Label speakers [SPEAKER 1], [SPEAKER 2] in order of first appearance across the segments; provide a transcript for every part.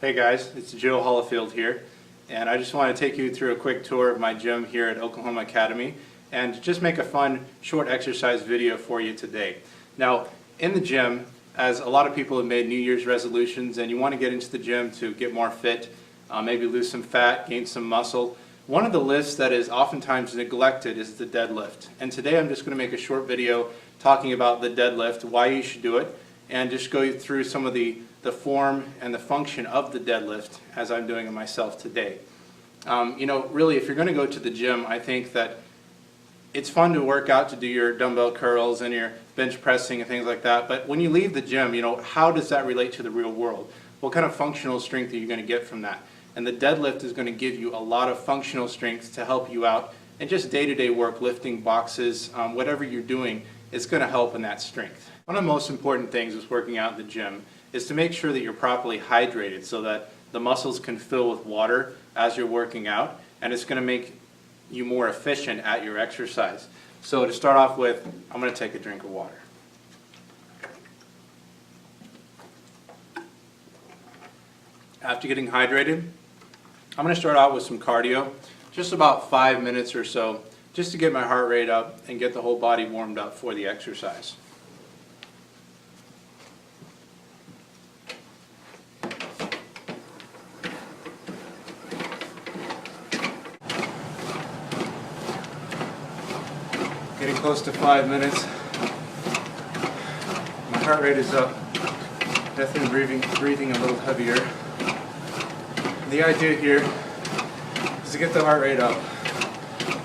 [SPEAKER 1] Hey guys, it's Joe Hollifield here, and I just want to take you through a quick tour of my gym here at Oklahoma Academy and just make a fun short exercise video for you today. Now, in the gym, as a lot of people have made New Year's resolutions and you want to get into the gym to get more fit, maybe lose some fat, gain some muscle, one of the lists that is oftentimes neglected is the deadlift. And today I'm just going to make a short video talking about the deadlift, why you should do it, and just go through some of the form and the function of the deadlift as I'm doing it myself today. Really, if you're going to go to the gym, I think that it's fun to work out, to do your dumbbell curls and your bench pressing and things like that, but when you leave the gym, how does that relate to the real world? What kind of functional strength are you going to get from that? And the deadlift is going to give you a lot of functional strength to help you out in just day-to-day work, lifting boxes, whatever you're doing, it's going to help in that strength. One of the most important things with working out in the gym is to make sure that you're properly hydrated so that the muscles can fill with water as you're working out, and it's going to make you more efficient at your exercise. So to start off with, I'm going to take a drink of water. After getting hydrated, I'm going to start out with some cardio, just about 5 minutes or so, just to get my heart rate up and get the whole body warmed up for the exercise. Getting close to 5 minutes. My heart rate is up. Definitely breathing a little heavier. The idea here is to get the heart rate up,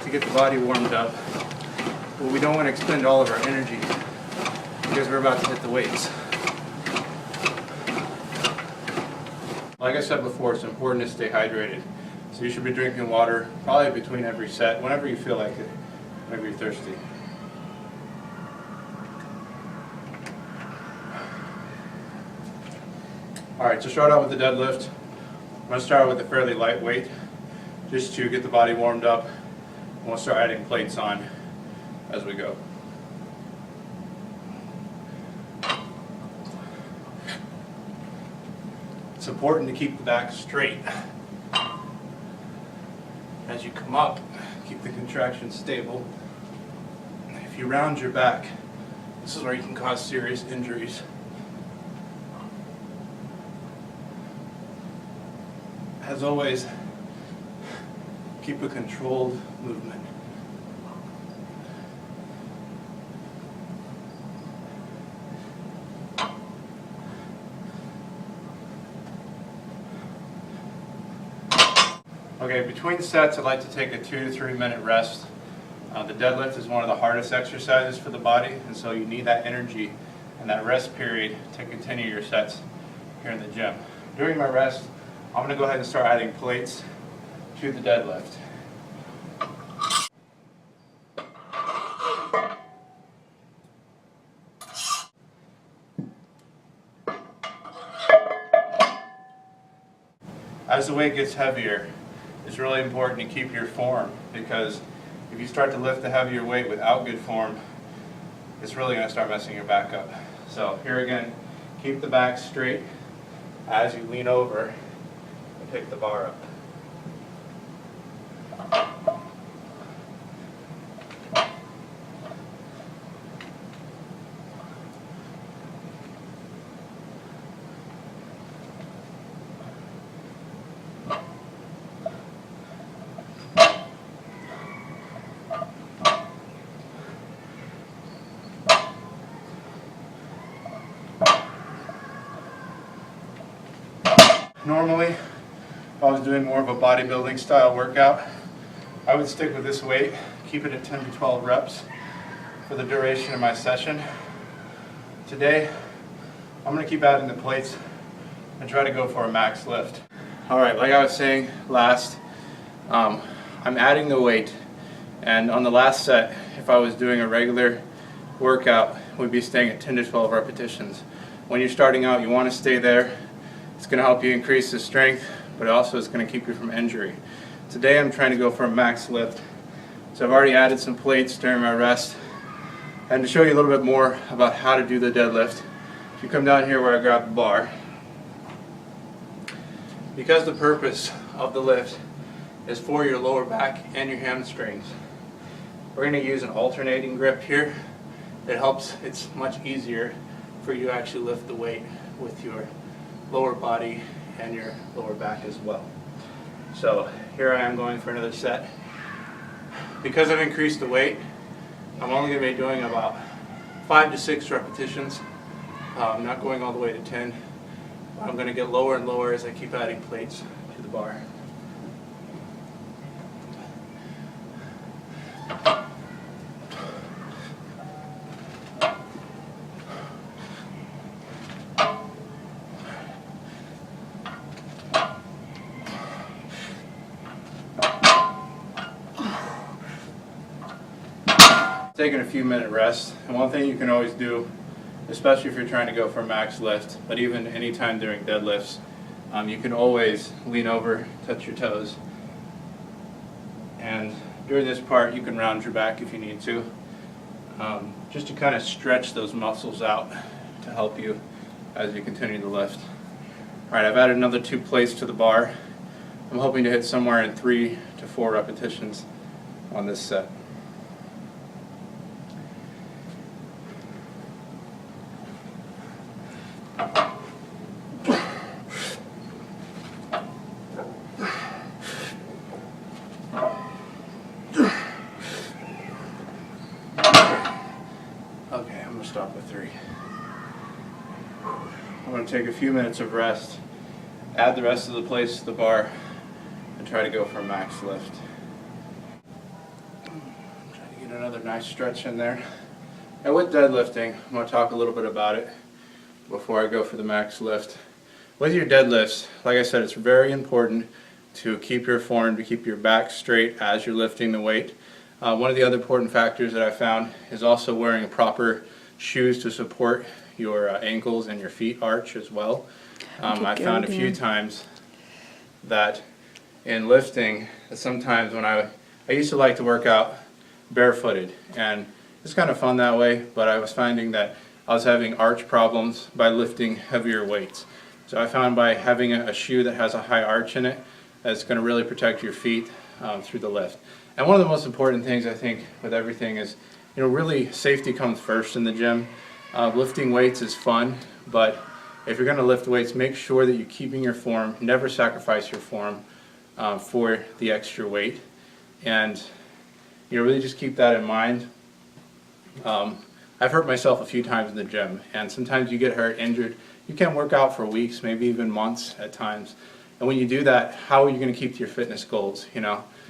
[SPEAKER 1] to get the body warmed up. But we don't want to expend all of our energy because we're about to hit the weights. Like I said before, it's important to stay hydrated. So you should be drinking water probably between every set, whenever you feel like it. Whenever you're thirsty. Alright, to start out with the deadlift, I'm going to start with a fairly light weight, just to get the body warmed up, and we'll start adding plates on as we go. It's important to keep the back straight. As you come up, keep the contraction stable. If you round your back, this is where you can cause serious injuries. As always, keep a controlled movement. Okay, between sets I'd like to take a 2 to 3 minute rest. The deadlift is one of the hardest exercises for the body, and so you need that energy and that rest period to continue your sets here in the gym. During my rest, I'm going to go ahead and start adding plates to the deadlift. As the weight gets heavier, it's really important to keep your form, because if you start to lift a heavier weight without good form, it's really going to start messing your back up. So here again, keep the back straight as you lean over and pick the bar up. Normally, if I was doing more of a bodybuilding style workout, I would stick with this weight, keep it at 10 to 12 reps for the duration of my session. Today, I'm going to keep adding the plates and try to go for a max lift. Alright, like I was saying last, I'm adding the weight, and on the last set, if I was doing a regular workout, we'd be staying at 10 to 12 repetitions. When you're starting out, you want to stay there. It's going to help you increase the strength, but also it's going to keep you from injury. Today I'm trying to go for a max lift. So I've already added some plates during my rest. And to show you a little bit more about how to do the deadlift, if you come down here where I grab the bar, because the purpose of the lift is for your lower back and your hamstrings, we're going to use an alternating grip here. It helps, it's much easier for you to actually lift the weight with your lower body and your lower back as well. So here I am going for another set. Because I've increased the weight, I'm only going to be doing about 5 to 6 repetitions. I'm not going all the way to 10. I'm going to get lower and lower as I keep adding plates to the bar. Taking a few minute rest, and one thing you can always do, especially if you're trying to go for a max lift, but even anytime during deadlifts, you can always lean over, touch your toes, and during this part you can round your back if you need to, just to kind of stretch those muscles out to help you as you continue to lift. Alright, I've added another 2 plates to the bar. I'm hoping to hit somewhere in 3 to 4 repetitions on this set. Okay, I'm going to stop with 3. I'm going to take a few minutes of rest, add the rest of the plates to the bar, and try to go for a max lift. Try to get another nice stretch in there. And with deadlifting, I'm going to talk a little bit about it before I go for the max lift. With your deadlifts, like I said, it's very important to keep your form, to keep your back straight as you're lifting the weight. One of the other important factors that I found is also wearing proper shoes to support your ankles and your feet arch as well. I found a few times that in lifting, sometimes when I used to like to work out barefooted, and it's kind of fun that way, but I was finding that I was having arch problems by lifting heavier weights. So I found by having a shoe that has a high arch in it, that's going to really protect your feet through the lift. And one of the most important things I think with everything is, really safety comes first in the gym. Lifting weights is fun, but if you're going to lift weights, make sure that you're keeping your form. Never sacrifice your form for the extra weight, and really just keep that in mind. I've hurt myself a few times in the gym, and sometimes you get hurt, injured. You can't work out for weeks, maybe even months at times. And when you do that, how are you going to keep to your fitness goals?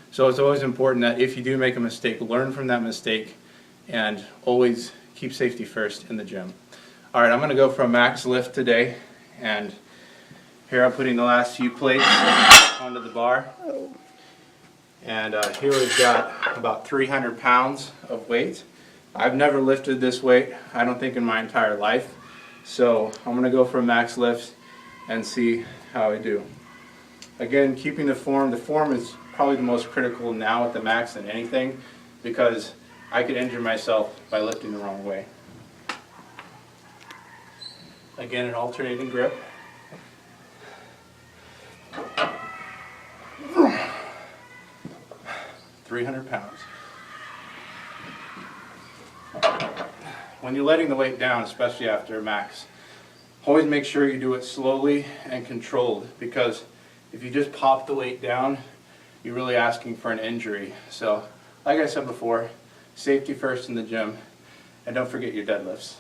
[SPEAKER 1] So it's always important that if you do make a mistake, learn from that mistake, and always keep safety first in the gym. All right, I'm going to go for a max lift today, and here I'm putting the last few plates onto the bar. And here we've got about 300 pounds of weight. I've never lifted this weight, I don't think, in my entire life. So I'm going to go for a max lift and see how I do. Again, keeping the form. The form is probably the most critical now at the max than anything, because I could injure myself by lifting the wrong way. Again, an alternating grip. $300 pounds. When you're letting the weight down, especially after a max, always make sure you do it slowly and controlled, because if you just pop the weight down, you're really asking for an injury. So, like I said before, safety first in the gym, and don't forget your deadlifts.